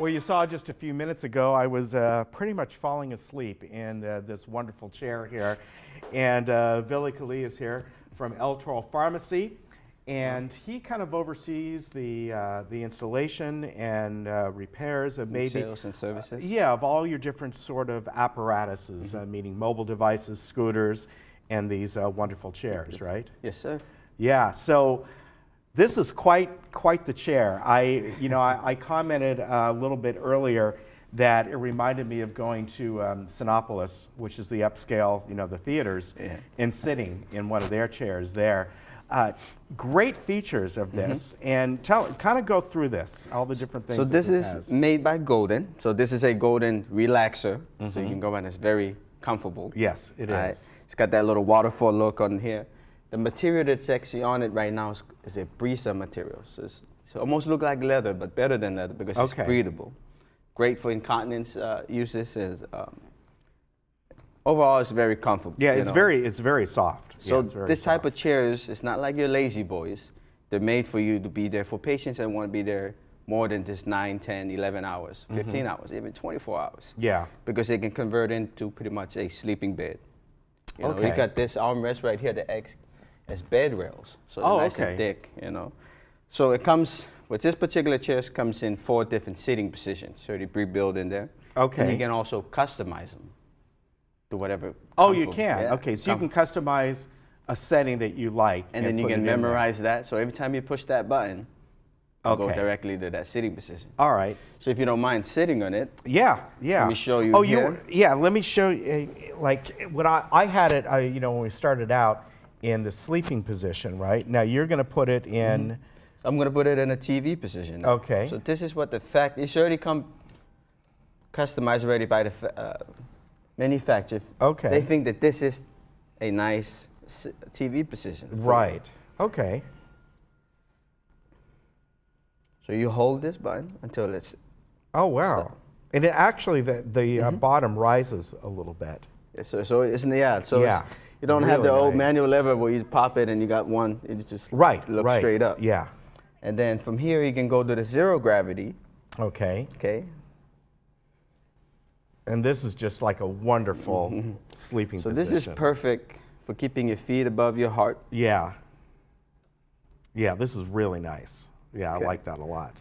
Well, you saw just a few minutes ago, I was pretty much falling asleep in this wonderful chair here. And Billy Kali is here from El Toro Pharmacy. And he kind of oversees the installation and repairs of maybe sales and services. Yeah, of all your different sort of apparatuses, meaning mobile devices, scooters, and these wonderful chairs, right? Yes, sir. Yeah. So this is quite the chair. I commented a little bit earlier that it reminded me of going to Cinépolis, which is the upscale, the theaters, and sitting in one of their chairs there. Great features of this, and kind of go through this, all the different things. So this is made by Golden. So this is a Golden relaxer, so you can go and it's very comfortable. Yes, it is. It's got that little waterfall look on here. The material that's actually on it right now is a Brisa material. So it's almost look like leather, but better than leather because it's breathable. Great for incontinence uses. Overall, it's very comfortable. Yeah, it's very soft. So yeah, this type of chairs, it's not like your lazy boys. They're made for you to be there for patients that want to be there more than just 9, 10, 11 hours, 15 hours, even 24 hours. Yeah. Because they can convert into pretty much a sleeping bed. You got this armrest right here that acts as bed rails. So they're nice and thick, So it comes, with this particular chair, comes in 4 different sitting positions. So they pre-built in there. Okay. And you can also customize them to whatever. Oh, you can? Yeah. Okay, so you can customize a setting that you like. And then you can memorize that. So every time you push that button, you go directly to that sitting position. All right. So if you don't mind sitting on it. Yeah. Let me show you here. Let me show you, like, when I had it, when we started out in the sleeping position, right? Now you're going to put it in. I'm going to put it in a TV position. Okay. So this is what it's already come customized already by the manufacturer. Okay. They think that this is a nice TV position. Right. Okay. So you hold this button until it's. Oh wow! And it actually the bottom rises a little bit. Yeah, so it's in the ad. So you don't have the old manual lever where you pop it and you got one. It just looks straight up. Yeah. And then from here you can go to the zero gravity. Okay. Okay. And this is just like a wonderful sleeping position. So this is perfect for keeping your feet above your heart. Yeah. Yeah, this is really nice. Yeah, I like that a lot.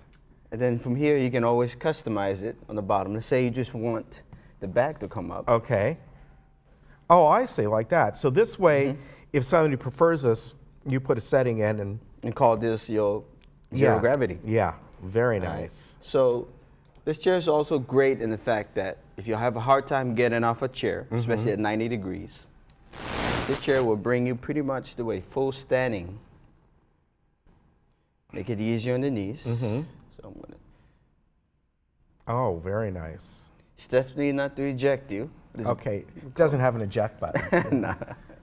And then from here, you can always customize it on the bottom. Let's say you just want the back to come up. Okay. Oh, I see, like that. So this way, if somebody prefers this, you put a setting in and call this your zero gravity. Yeah, very nice. So this chair is also great in the fact that if you have a hard time getting off a chair, especially at 90 degrees, this chair will bring you pretty much to a full standing. Make it easier on the knees. So I'm gonna. Oh, very nice. It's definitely not to eject you. Okay, it doesn't have an eject button. No.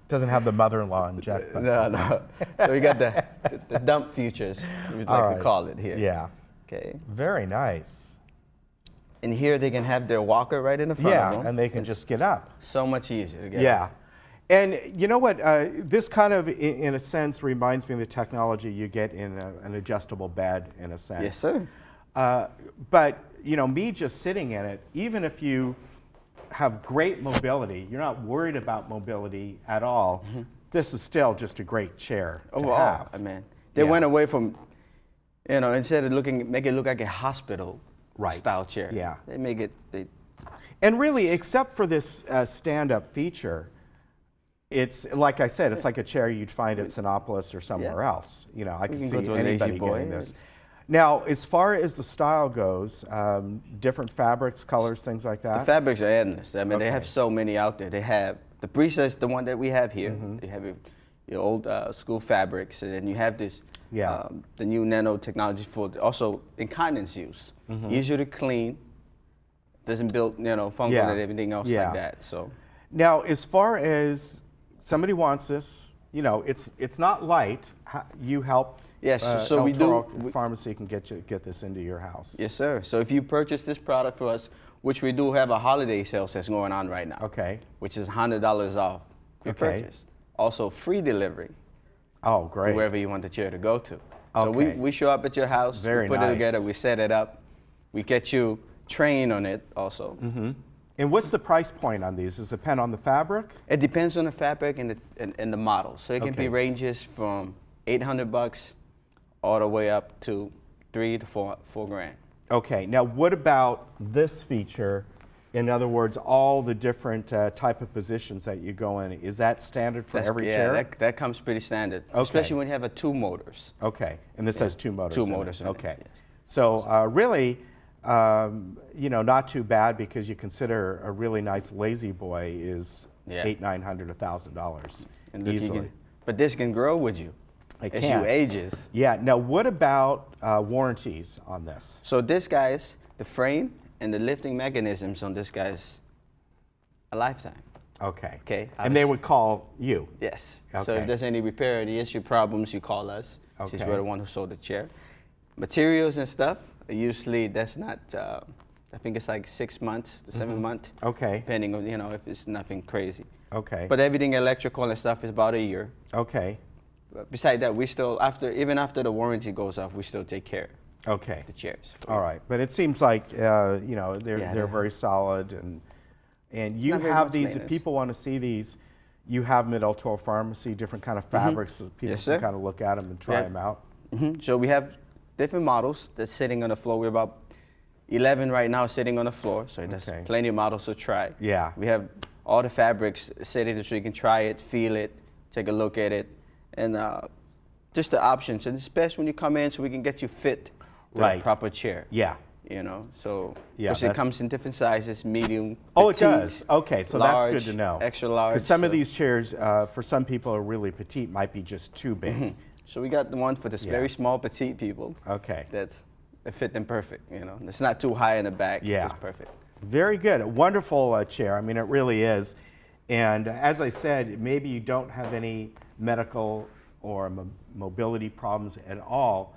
Doesn't have the mother-in-law eject button. No. So we got the dump features, we like to call it here. Yeah. Okay. Very nice. And here they can have their walker right in the front of them. Yeah, and they can just get up. So much easier to get up. And you know what? This kind of, in a sense, reminds me of the technology you get in an adjustable bed, in a sense. Yes, sir. But me just sitting in it, even if you have great mobility, you're not worried about mobility at all. This is still just a great chair to have. I mean, they went away from, instead of make it look like a hospital style chair. Yeah. They make it. And really, except for this stand-up feature, it's, like I said, it's like a chair you'd find at Cinépolis or somewhere else. I can see anybody getting this. Now, as far as the style goes, different fabrics, colors, things like that? The fabrics are endless. I mean, they have so many out there. They have, the Brisa is the one that we have here. They have your old school fabrics, and then you have this, the new nanotechnology for also incontinence use. Easier to clean, doesn't build, fungal and everything else like that. So now, as far as somebody wants this, it's not light. You help. Yes, so El we Toro do. Pharmacy can get this into your house. Yes, sir. So if you purchase this product for us, which we do have a holiday sales that's going on right now. Okay. Which is $100 off your purchase. Also free delivery. Oh, great. To wherever you want the chair to go to. Okay. So we show up at your house. Very we put nice. it together. We set it up. We get you train on it also. And what's the price point on these? Does it depend on the fabric? It depends on the fabric and the model. So it can Okay. be ranges from $800 all the way up to $3 to $4 grand. Okay, now what about this feature? In other words, all the different type of positions that you go in, is that standard for every chair? Yeah, that comes pretty standard, Okay. especially when you have two motors. Okay, and this has two motors. Two in it. motors in it, Okay, yes. so really, you know, not too bad because you consider a really nice lazy boy is $800, $900, $1,000 And look, easily. but this can grow with you It as can. you ages. Yeah. Now, what about warranties on this? So this guy's, the frame and the lifting mechanisms on this guy's a lifetime. Okay. Okay. And they would call you. Yes. So Okay. if there's any repair, any issue, problems, you call us. Since Okay. we're the one who sold the chair. Materials and stuff, usually that's not, I think it's like 6 months to 7 months. Okay. Depending on, you know, if it's nothing crazy. Okay. But everything electrical and stuff is about a year. Okay. But besides that, we still, even after the warranty goes off, we still take care Okay. of the chairs. All right. But it seems like, you know, they're they're- very solid. And you Not very have much these, if maintenance. people want to see these, you have them at El Toro Pharmacy, different kind of fabrics, so people Yes, can sir. kind of look at them and try Yeah. them out. So we have different models that's sitting on the floor. We're about 11 right now sitting on the floor, so there's Okay. plenty of models to try. Yeah. We have all the fabrics sitting so you can try it, feel it, take a look at it, and just the options. And it's best when you come in so we can get you fit to Right. the proper chair. Yeah. You know, so Yeah, because it that's- comes in different sizes, medium, Oh, it petite, does. Okay, so that's large, good to know. extra large. Because some of so- these chairs, for some people, are really petite, might be just too big. So we got the one for the Yeah. very small, petite people. Okay. That fit them perfect. You know, it's not too high in the back. Yeah. Just perfect. Very good. A wonderful chair. I mean, it really is. And as I said, maybe you don't have any medical or mobility problems at all.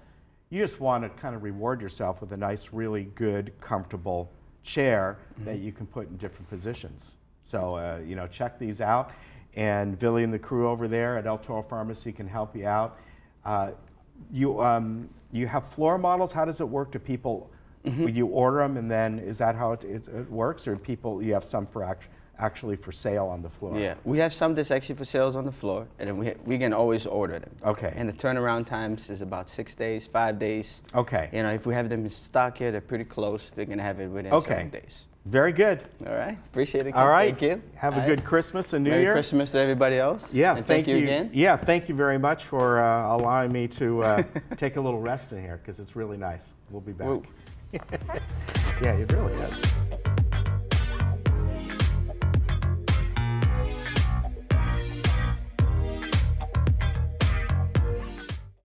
You just want to kind of reward yourself with a nice, really good, comfortable chair that you can put in different positions. So, you know, check these out. And Billy and the crew over there at El Toro Pharmacy can help you out. You have floor models. How does it work? Do people, you order them and then is that how it works? Or people, you have some for actually for sale on the floor? Yeah, we have some that's actually for sales on the floor, and then we can always order them. Okay. And the turnaround times is about 6 days, 5 days. Okay. You know, if we have them in stock here, they're pretty close. They're gonna have it within Okay. 7 days. Very good. All right, appreciate it. All right. Thank you. Have All a right. good Christmas and New Merry Year. Christmas to everybody else. Yeah, and thank you again. Yeah, thank you very much for allowing me to take a little rest in here because it's really nice. We'll be back. Woo. Yeah, it really is.